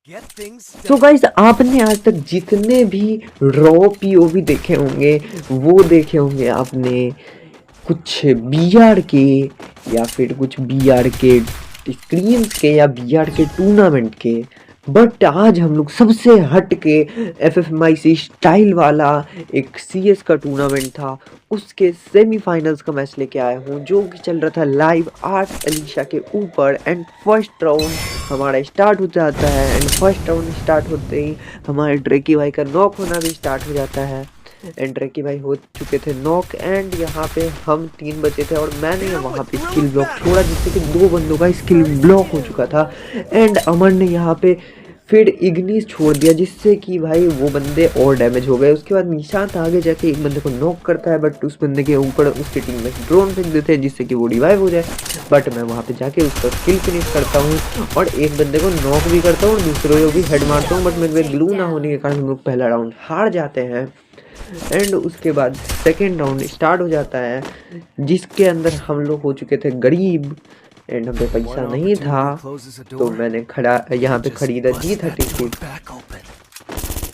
तो गाइस आपने आज तक जितने भी रॉ पीओवी देखे होंगे वो देखे होंगे आपने कुछ बीआर के या फिर कुछ बीआर के स्क्रीन्स के या बीआर के टूर्नामेंट के। बट आज हम लोग सबसे हट के एफएफएमआईसी स्टाइल वाला एक सीएस का टूर्नामेंट था उसके सेमीफाइनल्स का मैच लेके आया हूँ जो कि चल रहा था लाइव 8 एलिशा के ऊपर। एंड फर्स्ट राउंड हमारा स्टार्ट हो जाता है एंड फर्स्ट राउंड स्टार्ट होते ही हमारे ड्रेकी भाई का नॉक होना भी स्टार्ट हो जाता है। एंड ड्रेकी भाई हो चुके थे नॉक एंड यहाँ पे हम 3 बचे थे और मैंने वहाँ पे स्किल ब्लॉक छोड़ा जिससे कि 2 बंदों का स्किल ब्लॉक हो चुका था। एंड अमर ने यहाँ पे फिर इग्निस छोड़ दिया जिससे कि भाई वो बंदे और डैमेज हो गए। उसके बाद निशांत आगे जाके एक बंदे को नॉक करता है बट उस बंदे के ऊपर उसकी टीम में ड्रोन फेंक देते हैं जिससे कि वो रिवाइव हो जाए। बट मैं वहाँ पे जाके उसका स्किल फिनिश करता हूँ और एक बंदे को नॉक भी करता हूँ और दूसरे को भी हेड मारता हूँ। बट मेरे पे ग्लू ना होने के कारण हम लोग पहला राउंड हार जाते हैं। एंड उसके बाद सेकेंड राउंड स्टार्ट हो जाता है जिसके अंदर हम लोग हो चुके थे गरीब एंड हमें पैसा नहीं था तो मैंने यहाँ पे खरीदा G36।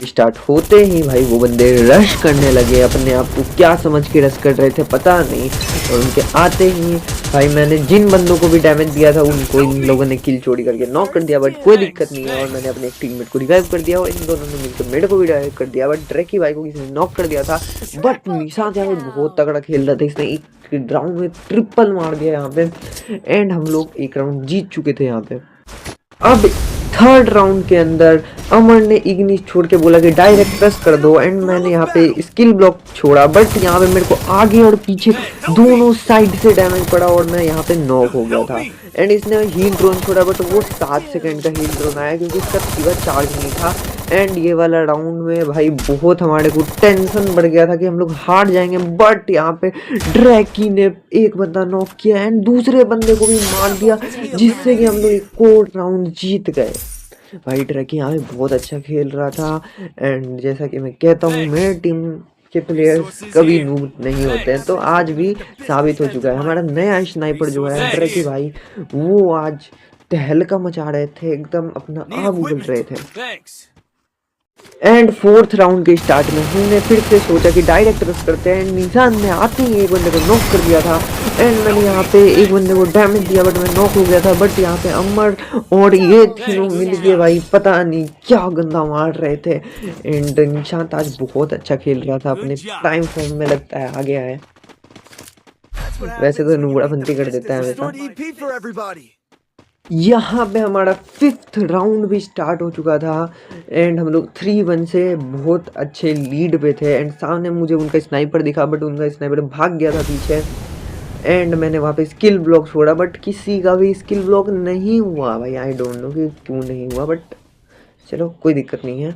स्टार्ट होते ही भाई वो बंदे रश करने लगे, अपने आप को क्या समझ के रश कर रहे थे पता नहीं। और उनके आते ही भाई मैंने जिन बंदों को भी डैमेज दिया था उनको इन लोगों ने किल चोरी करके नॉक कर दिया। बट कोई दिक्कत नहीं है और मैंने अपने एक टीममेट को रिवाइव कर दिया और इन दोनों ने मिलकर मेरे को भी रिवाइव कर दिया। बट ड्रेकी भाई को किसी ने नॉक कर दिया था। बट निशांत यहाँ पे बहुत तगड़ा खेल रहा था, इसने एक राउंड में ट्रिपल मार दिया यहाँ पे एंड हम लोग एक राउंड जीत चुके थे यहाँ पे। अब थर्ड राउंड के अंदर अमर ने इग्निस छोड़ के बोला कि डायरेक्ट प्रेस कर दो एंड मैंने यहाँ पे स्किल ब्लॉक छोड़ा बट यहाँ पे मेरे को आगे और पीछे दोनों साइड से डैमेज पड़ा और मैं यहाँ पे नॉक हो गया था। एंड इसने हील ड्रोन छोड़ा बट वो 7 सेकंड का हील ड्रोन आया क्योंकि इसका पूरा चार्ज नहीं था। एंड ये वाला राउंड में भाई बहुत हमारे को टेंशन बढ़ गया था कि हम लोग हार जाएंगे। बट यहाँ पे ड्रैकी ने एक बंदा नॉक किया एंड दूसरे बंदे को भी मार दिया जिससे कि हम लोग एक और राउंड जीत गए। भाई ड्रैकी यहाँ पे बहुत अच्छा खेल रहा था एंड जैसा कि मैं कहता हूँ मेरी टीम के प्लेयर्स कभी नूब नहीं होते हैं तो आज भी साबित हो चुका है। हमारा नया स्नाइपर जो है ड्रैकी भाई वो आज तहलका मचा रहे थे, एकदम अपना आग उगल रहे थे। एंड फोर्थ राउंड के स्टार्ट में हमने फिर से सोचा कि डायरेक्ट रश करते हैं। निशान ने आते ही एक बंदे को नॉक कर दिया था एंड मैंने यहाँ पे एक बंदे को डैमेज दिया बट मैं नॉक हो गया था। बट यहाँ पे अमर और ये तीनों मिल के भाई पता नहीं क्या गंदा मार रहे थे। एंड निशांत आज बहुत अच्छा खेल रहा था, अपने टाइम फॉर्म में लगता है आ गया है। वैसे तो नुबड़ा बंदी कर देता है हमेशा। यहाँ पे हमारा फिफ्थ राउंड भी स्टार्ट हो चुका था एंड हम लोग 3-1 से बहुत अच्छे लीड पे थे। एंड सामने मुझे उनका स्नाइपर दिखा बट उनका स्नाइपर भाग गया था पीछे एंड मैंने वहाँ पे स्किल ब्लॉक छोड़ा बट किसी का भी स्किल ब्लॉक नहीं हुआ। भाई आई डोंट नो कि क्यों नहीं हुआ बट चलो कोई दिक्कत नहीं है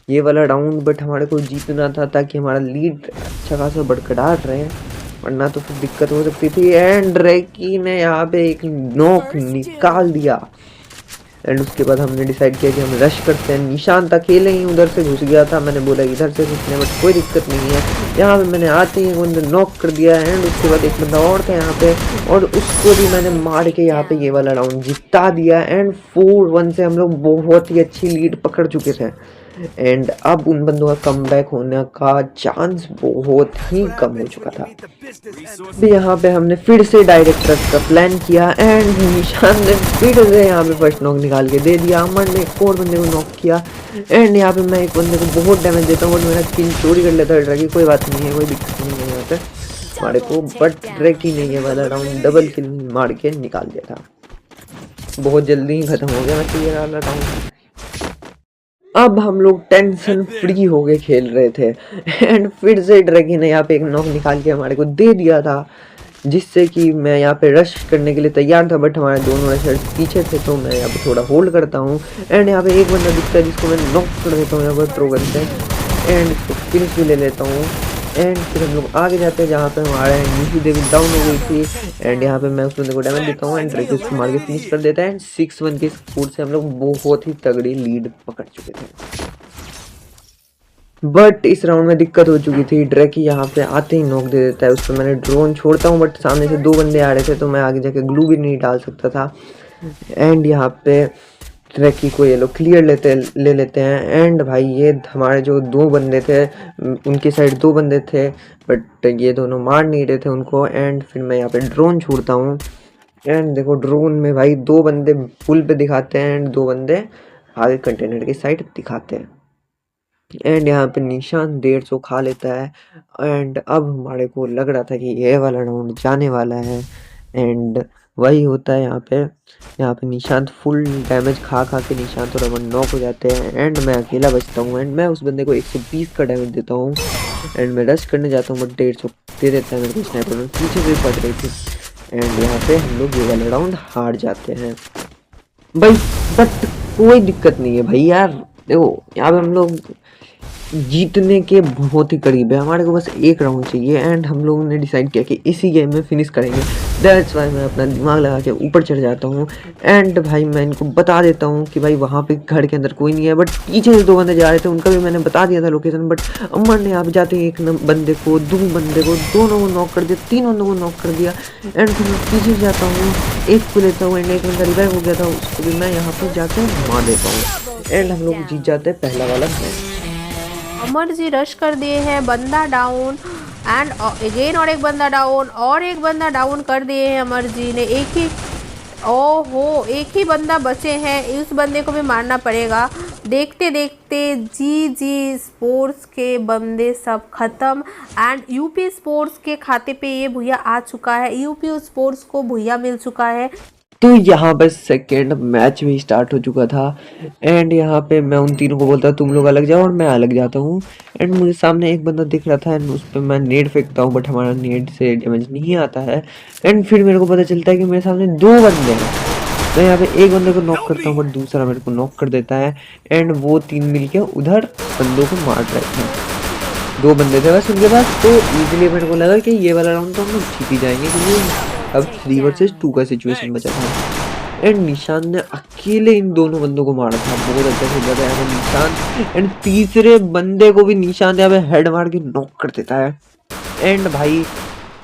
ये वाला राउंड। बट हमारे को जीतना था ताकि हमारा लीड अच्छा खासा बरकरार रहे वरना तो फिर दिक्कत हो सकती थी। एंड ड्रैकी ने यहाँ पे एक नॉक निकाल दिया एंड उसके बाद हमने डिसाइड किया कि हम रश करते हैं। निशांत अकेले ही उधर से घुस गया था, मैंने बोला इधर से घुसने बट कोई दिक्कत नहीं है। यहाँ पे मैंने आते ही बंदे नॉक कर दिया एंड उसके बाद एक बंदा और था यहाँ पे और उसको भी मैंने मार के यहाँ पे ये वाला राउंड जिता दिया। एंड 4-1 से हम लोग बहुत ही अच्छी लीड पकड़ चुके थे एंड अब उन बंदों का कमबैक होने का चांस बहुत ही कम हो चुका था। यहाँ पे हमने फिर से डायरेक्ट रश का प्लान किया एंड निशान ने फिर से यहाँ पे फर्स्ट नॉक निकाल के दे दिया। अमर ने एक और बंदे को नॉक किया एंड यहाँ पे मैं एक बंदे को बहुत डैमेज देता हूँ बट मेरा किल चोरी कर लेता है ड्रैकी। कोई बात नहीं है, कोई दिक्कत नहीं है यहाँ पे हमारे को। बट ड्रैकी ने ये वाला राउंड डबल किल मार के निकाल दिया था, बहुत जल्दी ही खत्म हो गया वैसे ये वाला राउंड। अब हम लोग टेंशन फ्री हो के खेल रहे थे एंड फिर से ड्रैगी ने यहाँ पे एक नॉक निकाल के हमारे को दे दिया था जिससे कि मैं यहाँ पे रश करने के लिए तैयार था बट हमारे दोनों रशर्स पीछे थे तो मैं यहाँ पे थोड़ा होल्ड करता हूँ। एंड यहाँ पे एक बंदा दिखता है जिसको मैं नॉक कर देता हूँ यहाँ पर थ्रो करके एंड इसको फिनिश भी ले लेता हूँ। एंड फिर हम लोग आगे जाते हैं जहाँ पे हमारे नीचे देवी डाउन हो गई थी एंड यहाँ पे मैं उस बंदे को डैमेज देता हूँ एंड ड्रैकी उसको मार के फिनिश कर देता है। एंड 6-1 के स्कोर से हम लोग बहुत ही तगड़ी लीड पकड़ चुके थे। बट इस राउंड में दिक्कत हो चुकी थी, ड्रैकी यहाँ पे आते ही नॉक दे देता है। उस पर मैंने ड्रोन छोड़ता हूँ बट सामने से 2 बंदे आ रहे थे तो मैं आगे जाके ग्लू भी नहीं डाल सकता था। एंड यहाँ पे ट्रैकी को ये लोग क्लियर ले लेते हैं। एंड भाई ये हमारे जो दो बंदे थे, उनकी साइड दो बंदे थे, बट ये दोनों मार नहीं रहे थे उनको। एंड फिर मैं यहाँ पे ड्रोन छोड़ता हूँ। एंड देखो ड्रोन में भाई दो बंदे पुल पे दिखाते हैं एंड दो बंदे आगे कंटेनर की साइड दिखाते हैं। एंड यहाँ पे निशान 150 खा लेता है। एंड अब हमारे को लग रहा था कि ये वाला राउंड जाने वाला है। एंड वही होता है यहाँ पे निशांत फुल डैमेज खा के निशांत और अमन नॉक हो जाते हैं। एंड मैं अकेला बचता हूँ। एंड मैं उस बंदे को 120 का डैमेज देता हूँ। एंड मैं रश करने जाता हूँ बट 150 दे देता है मेरे को स्नाइपर में, पीछे से पड़ रही थी। एंड यहाँ पे हम लोग ये वाला राउंड हार जाते हैं भाई। बट कोई दिक्कत नहीं है भाई यार, देखो यहाँ पे हम लोग जीतने के बहुत ही करीब है, हमारे को बस एक राउंड चाहिए। एंड हम लोगों ने डिसाइड किया कि इसी गेम में फिनिश करेंगे। दैट्स वाई मैं अपना दिमाग लगा के ऊपर चढ़ जाता हूँ। एंड भाई मैं इनको बता देता हूँ कि भाई वहाँ पे घर के अंदर कोई नहीं है, बट पीछे से दो बंदे जा रहे थे, उनका भी मैंने बता दिया था लोकेशन। बट अमर ने यहाँ पे जाते ही एक बंदे को, दो बंदे को, दोनों को नॉक कर दिया, तीन बंदों को नॉक कर दिया। एंड फिर मैं पीछे जाता हूँ, एक को लेता हूँ। एंड एक बंदा रिवाइव हो गया था, उसको भी मैं यहाँ पर जाके मार देता हूँ। एंड हम लोग जीत जाते हैं पहला वाला मैच। अमर जी रश कर दिए हैं, बंदा डाउन एंड अगेन और एक बंदा डाउन और एक बंदा डाउन कर दिए हैं अमर जी ने। एक ही बंदा बचे हैं, इस बंदे को भी मारना पड़ेगा। देखते देखते जी स्पोर्ट्स के बंदे सब खत्म। एंड यूपी स्पोर्ट्स के खाते पे ये भूया आ चुका है, यूपी स्पोर्ट्स को भूया मिल चुका है। तो यहाँ पर सेकेंड मैच भी स्टार्ट हो चुका था। एंड यहाँ पे मैं उन तीनों को बोलता तुम लोग अलग जाओ और मैं अलग जाता हूँ। एंड मुझे सामने एक बंदा दिख रहा था एंड उस पर मैं नेट फेंकता हूँ, बट हमारा नेट से डैमेज नहीं आता है। एंड फिर मेरे को पता चलता है कि मेरे सामने दो बंदे हैं। मैं यहाँ पे एक बंदे को नॉक करता हूँ बट दूसरा मेरे को नॉक कर देता है। एंड वो तीन मिलके उधर बंदों को मार रहे थे, दो बंदे थे बस उनके पास। तो इजीली मेरे को लगा कि ये वाला राउंड तो हम लोग जीत ही जाएंगे, क्योंकि अब 3 वर्सेस 2 का सिचुएशन बचा था। एंड निशान ने अकेले इन दोनों बंदों को मारा था, बहुत अच्छा खेला था यहाँ पे निशान। एंड तीसरे बंदे को भी निशान यहाँ पे हेड मार के नॉक कर देता है। एंड भाई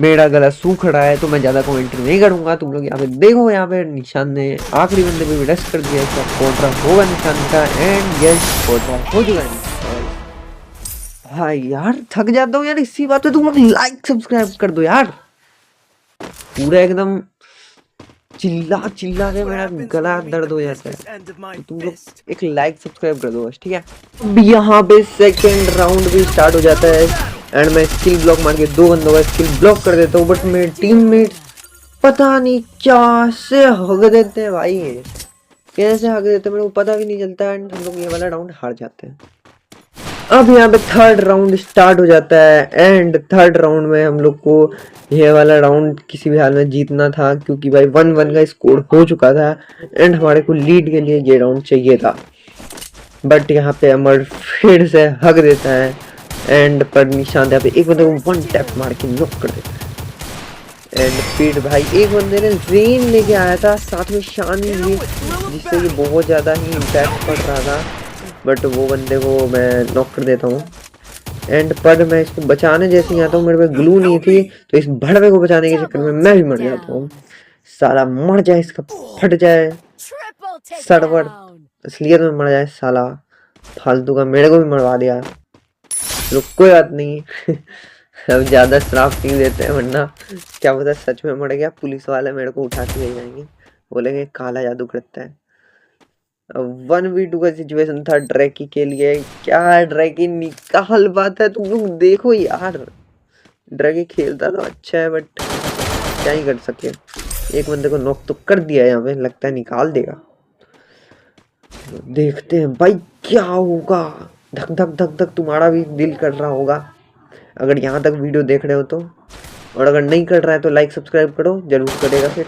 मेरा गला सूख रहा है तो मैं ज़्यादा कमेंट्री नहीं करूँगा, तुम लोग यहाँ पे देखो। यहाँ पे निशान ने आखिरी बंदे पे भी रेस्ट कर दिया, इसका कोर्टरा होगा निशान का। एंड यस कोर्टरा हो चुका है। भाई यार थक जाता हूँ यार इसी बात पे, तुम लोग लाइक सब्सक्राइब कर दो यार। पूरा एकदम चिल्ला के मेरा गला दर्द हो जाता है, तो तुम लोग एक लाइक सब्सक्राइब कर दो बस, ठीक है। अब यहाँ पे सेकेंड राउंड भी स्टार्ट हो जाता है। एंड मैं स्किल ब्लॉक मार के दो बंदों का स्किल ब्लॉक कर देता हूँ, बट मेरे टीममेट पता नहीं कैसे हग देते हैं भाई, कैसे हग देते हैं मेरे को पता भी नहीं चलता। एंड हम लोग ये वाला राउंड हार जाते हैं। अब यहाँ पे थर्ड राउंड स्टार्ट हो जाता है। एंड थर्ड राउंड में हम लोग को ये वाला राउंड किसी भी हाल में जीतना था, क्योंकि भाई 1-1 का स्कोर हो चुका था। एंड हमारे को लीड के लिए ये राउंड चाहिए था, बट यहाँ पे अमर फिर से हक देता है। एंड पर निशान यहाँ पे एक बंदे को 1 टैप मार के नॉक कर देता है। एंड फिर भाई एक बंदे ने रेन लेके आया था, साथ में शानी भी, जिससे ये बहुत ज़्यादा ही इम्पैक्ट पड़ रहा था, बट वो बंदे को मैं नॉक कर देता हूँ। एंड पर मैं इसको बचाने जैसे ही आता हूँ, मेरे पे ग्लू नहीं थी, तो इस भड़वे को बचाने के चक्कर में मैं भी मर जाता हूँ। साला मर जाए, इसका फट जाए सर्वर, असलियत में मर जाए साला, फालतू का मेरे को भी मरवा दिया। चलो कोई बात नहीं अब ज़्यादा श्राप नहीं देते हैं, वरना क्या पता सच में मर गया, पुलिस वाले मेरे को उठा के ले जाएंगे, बोलेंगे काला जादू करता है। 1v2 का सिचुएशन था ड्रैकी के लिए। क्या ड्रैकी निकाल पाता है, तुम लोग देखो यार। ड्रैकी खेलता तो अच्छा है, बट क्या ही कर सके। एक बंदे को नॉक तो कर दिया यहाँ पे, लगता है निकाल देगा। देखते हैं भाई क्या होगा। धक धक धक धक तुम्हारा भी दिल कर रहा होगा अगर यहाँ तक वीडियो देख रहे हो तो, और अगर नहीं कर रहा है तो लाइक सब्सक्राइब करो, जरूर करेगा फिर।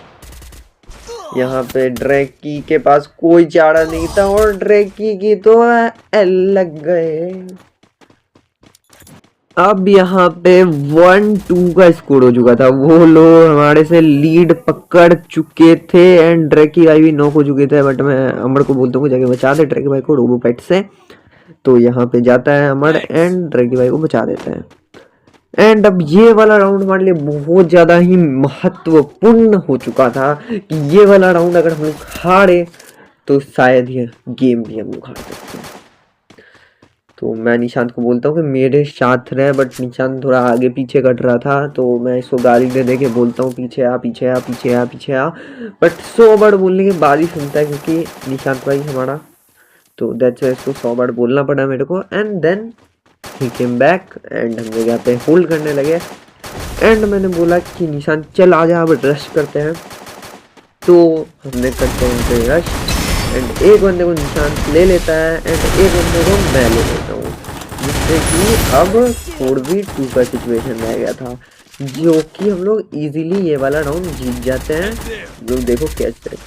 यहाँ पे ड्रैकी के पास कोई चारा नहीं था और ड्रैकी की तो लग गए। अब यहाँ पे 1-2 का स्कोर हो चुका था, वो लोग हमारे से लीड पकड़ चुके थे। एंड ड्रैकी भाई भी नॉक हो चुके थे, बट मैं अमर को बोलता हूँ जाके बचा दे ड्रैकी भाई को रोबोपेट से। तो यहाँ पे जाता है अमर एंड ड्रैकी भाई को बचा देता है। एंड अब ये वाला राउंड हमारे लिए बहुत ज़्यादा ही महत्वपूर्ण हो चुका था कि ये वाला राउंड अगर हम लोग हारे तो शायद ये गेम भी हम लोग हार सकते हैं। तो मैं निशांत को बोलता हूँ कि मेरे साथ रहे, बट निशांत थोड़ा आगे पीछे कट रहा था, तो मैं इसको गाली दे के बोलता हूँ पीछे आ पीछे आ पीछे आ पीछे आ। बट 100 बार बोलने के बाद ही सुनता है क्योंकि निशांत भाई हमारा, तो दैट्स वाई इसको 100 बार बोलना पड़ा मेरे को। And then he came back and हम लोग यहाँ पे होल्ड करने लगे। एंड मैंने बोला कि निशांत चल आ जा, अब रश करते हैं। तो हमने करते हैं उन पे रश एंड एक बंदे को निशांत ले लेता है एंड एक बंदे को मैं ले लेता हूँ, जिससे कि अब 4v2 का सिचुएशन रह गया था, जो कि हम लोग इजीली ये वाला राउंड जीत जाते हैं। लोग देखो कैच बैक,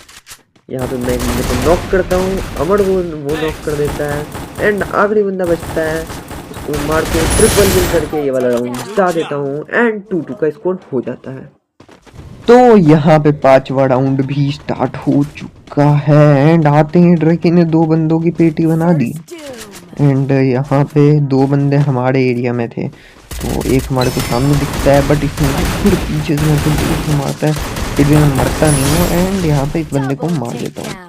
यहाँ पे मैं एक बंदे को नॉक करता हूँ, अमर वो नॉक कर देता है एंड आखिरी बंदा बचता है, उसको मार के ट्रिपल किल करके ये वाला राउंड जिता देता हूँ एंड 2-2 का स्कोर हो जाता है। तो यहाँ पे 5वां राउंड भी स्टार्ट हो चुका है एंड आते ही ड्रैकी ने 2 बंदों की पेटी बना दी। एंड यहाँ पे 2 बंदे हमारे एरिया में थे, तो एक हमारे को सामने दिखता है, बट इसमें फिर पीछे से मेरे को मारता है, फिर भी मैं मरता नहीं हूँ एंड यहाँ पे इस बंदे को मार देता हूँ।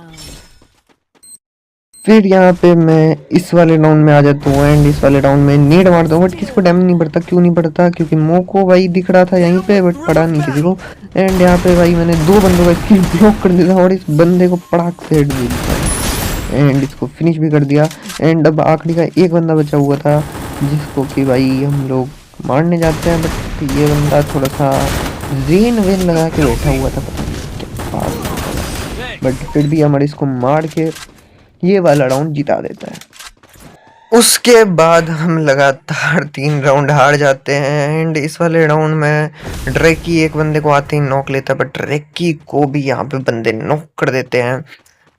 फिर यहाँ पे मैं इस वाले राउंड में आ जाता हूँ एंड इस वाले राउंड में नेड मारता हूँ, बट किसी को डैमेज नहीं पड़ता। क्यों नहीं पड़ता? क्योंकि मोको भाई दिख रहा था यहीं पे, बट पड़ा नहीं किसी को। एंड यहाँ पे भाई मैंने 2 बंदों का स्किल ब्लॉक कर दिया और इस बंदे को पड़ाक से हेड दे दिया एंड इसको फिनिश भी कर दिया। एंड अब आखिरी का एक बंदा बचा हुआ था, जिसको कि भाई हम लोग मारने जाते हैं, बट ये बंदा थोड़ा सा जेन वेन लगा के बैठा हुआ था, पता नहीं क्या बात, बट फिर भी हमारे इसको मार के ये वाला राउंड जिता देता है। उसके बाद हम लगातार 3 राउंड हार जाते हैं एंड इस वाले राउंड में ड्रैकी एक बंदे को आते ही नॉक लेता है, बट ड्रैकी को भी यहाँ पे बंदे नॉक कर देते हैं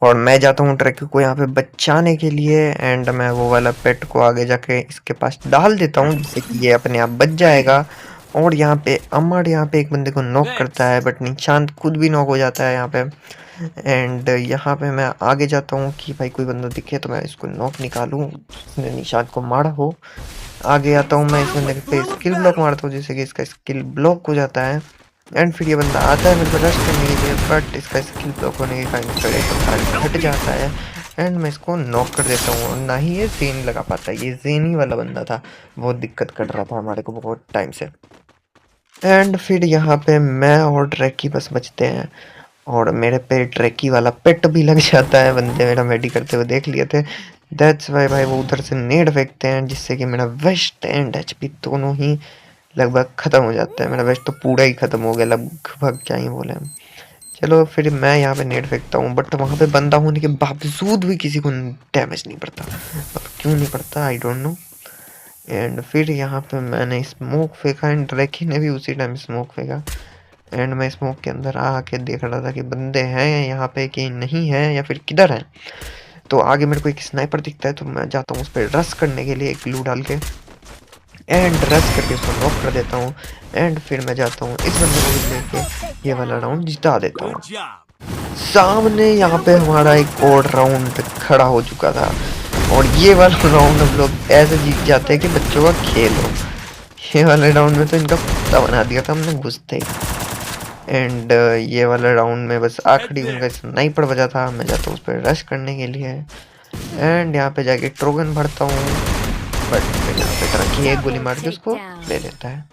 और मैं जाता हूँ ड्रैकी को यहाँ पे बचाने के लिए एंड मैं वो वाला पेट को आगे जाके इसके पास डाल देता हूँ, जिससे कि ये अपने आप बच जाएगा। और यहाँ पे अमर यहाँ पे एक बंदे को नॉक करता है, बट निशांत खुद भी नॉक हो जाता है यहाँ पे। एंड यहाँ पे मैं आगे जाता हूँ कि भाई कोई बंदा दिखे तो मैं इसको नॉक निकालूं, जिसने निशांत को मारा हो। आगे आता हूँ मैं इस बंदे पे स्किल ब्लॉक मारता हूँ, जिससे कि इसका स्किल ब्लॉक हो जाता है एंड फिर ये बंदा आता है मेरे को रश करने के लिए, बट इसका स्किल ब्लॉक होने के कारण इसका रेट घट जाता है एंड मैं इसको नॉक कर देता हूँ। और ना ही ये जेन लगा पाता है, ये जेन ही वाला बंदा था, बहुत दिक्कत कर रहा था हमारे को बहुत टाइम से। एंड फिर यहाँ पे मैं और ड्रैकी बस बचते हैं और मेरे पे ट्रैकी वाला पेट भी लग जाता है, बंदे मेरा मेडी करते हुए देख लिए थे। दैट्स वाई भाई वो उधर से नेड फेंकते हैं, जिससे कि मेरा वेस्ट एंड एचपी दोनों ही लगभग ख़त्म हो जाता है। मेरा वेस्ट तो पूरा ही ख़त्म हो गया लगभग, क्या ही बोले हम। चलो फिर मैं यहाँ पे नेड फेंकता हूँ, बट वहाँ पे बंदा होने के बावजूद भी किसी को डैमेज नहीं पड़ता, अब क्यों नहीं पड़ता आई डोंट नो। एंड फिर यहाँ पे मैंने स्मोक फेंका एंड ड्रैकी ने भी उसी टाइम स्मोक फेंका एंड मैं स्मोक के अंदर आके देख रहा था कि बंदे हैं यहाँ पे कि नहीं है या फिर किधर हैं। तो आगे मेरे को एक स्नाइपर दिखता है, तो मैं जाता हूँ उस पर रश करने के लिए एक ग्लू डाल के एंड रश करके उसको नॉक कर देता हूँ एंड फिर मैं जाता हूँ इस बंदे को भी लेके ये वाला राउंड जिता देता हूँ। सामने यहाँ पे हमारा एक और राउंड खड़ा हो चुका था और ये वाला राउंड हम लोग ऐसे जीत जाते हैं कि बच्चों का खेल हो। ये वाले राउंड में तो इनका कुत्ता बना दिया था हमने घुसते ही। एंड ये वाला राउंड में बस आखिरी उनका स्नाइपर बजा था, मैं जाता हूँ उस पर रश करने के लिए एंड यहाँ पे जाके ट्रोगन भरता हूँ, बट फिर यहाँ पे तरह की एक गोली मार के उसको ले लेता है।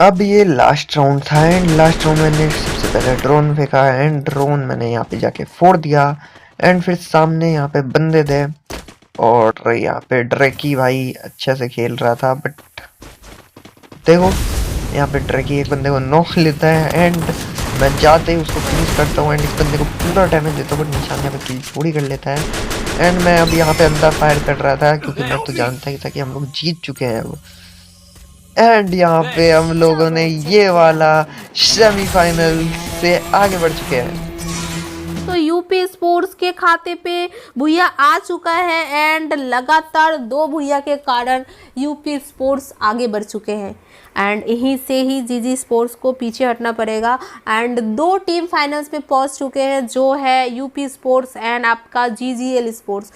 अब ये लास्ट राउंड था एंड लास्ट राउंड मैंने सबसे पहले ड्रोन फेंका एंड ड्रोन मैंने यहाँ पे जाके फोड़ दिया एंड फिर सामने यहाँ पे बंदे थे और यहाँ पे ड्रैकी भाई अच्छे से खेल रहा था, बट देखो यहाँ पे ड्रैकी एक बंदे को नॉक लेता है एंड मैं जाते ही उसको फिनिश करता हूँ एंड इस बंदे को पूरा डैमेज देता हूँ, बट निशान यहाँ पे किल चोरी कर लेता है एंड मैं अब यहाँ पे अंदर फायर कर रहा था क्योंकि मैं तो जानता ही था कि हम लोग जीत चुके हैं अब। एंड यहाँ पे हम लोगों ने ये वाला सेमीफाइनल से आगे बढ़ चुके हैं। तो यूपी स्पोर्ट्स के खाते पे भूया आ चुका है एंड लगातार 2 भूया के कारण यूपी स्पोर्ट्स आगे बढ़ चुके हैं एंड यहीं से ही जीजी स्पोर्ट्स को पीछे हटना पड़ेगा एंड 2 टीम फाइनल्स में पहुंच चुके हैं, जो है यूपी स्पोर्ट्स एंड आपका जीजीएल स्पोर्ट्स।